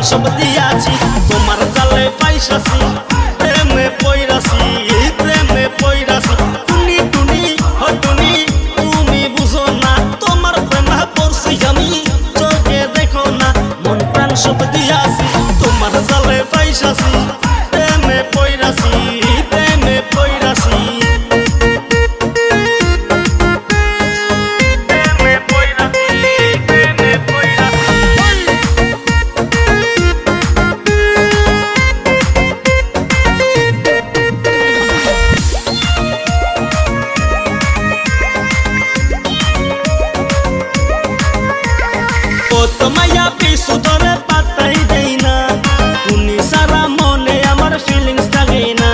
সব দিয়াছি তোমার জালে পাইসাছি প্রেমে পইরাছি প্রেমে পইরাছি টুনি টুনি ও টুনি তুমি বুঝো না তোমার প্রেমে পড়ছি আমি চোখে দেখো না মন প্রাণ সব দিয়াছি তোমার জালে পাইসাছি প্রেমে পইরাছি প্রেমে পইরাছি তোমায়া পিছু ধরে পাতাই দেই না তুমি সারা মনে আমার ফিলিংস থাকে না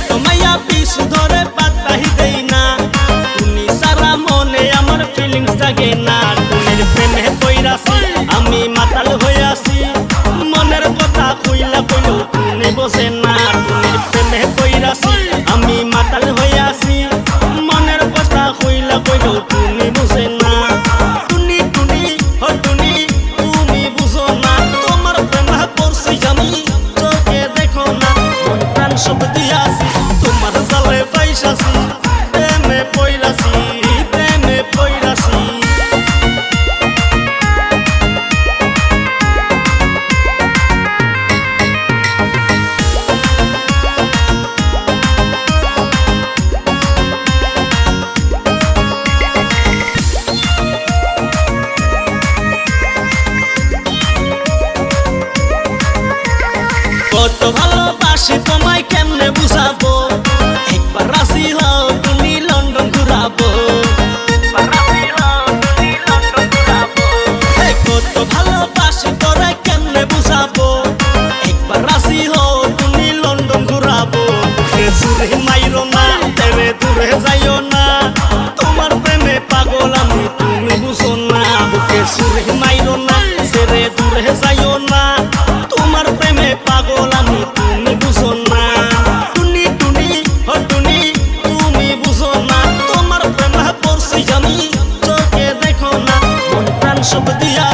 তোমায়া পিছু ধরে পাতাই দেই না তুমি সারা মনে আমার ফিলিংস থাকে না তুমির প্রেমে পইরাছি আমি মাতাল হইয়াছি মনের কথা কইলা কইলেও তুমি বসে না তুমির প্রেমে পইরাছি আমি মাতাল হইয়াছি মনের কথা কইলা কইলেও তুমি বুঝে না টুনি টুনি ও টুনি তুমি বুঝো না তোমার প্রেমে পড়ছি আমি চোখে দেখো না মন প্রাণ সব দিয়াছি তোমার জালে পাইসাছি প্রেমে পইরাছি প্রেমে পইরাছি কত ভালোবাসি তোমায় কেমনে বুঝাবো একবার রাজি হও তুমি লন্ডন ঘুরাবো কত ভালোবাসি তোরে কেমনে বুঝাবো একবার রাজি হও তুমি লন্ডন ঘুরাবো সুরে মাইরো না তেরে দূরে যাইও না তোমার প্রেমে পাগল আমি তুমি বুঝো না বুকে সুরে মাইরো না তেরে দূরে যাইও না তোমার প্রেমে পাগল আমি তুমি বুঝো না টুনি টুনি ও টুনি তুমি বুঝো না তোমার প্রেমে পড়ছি আমি চোখে দেখো না মন প্রাণ সব দিয়া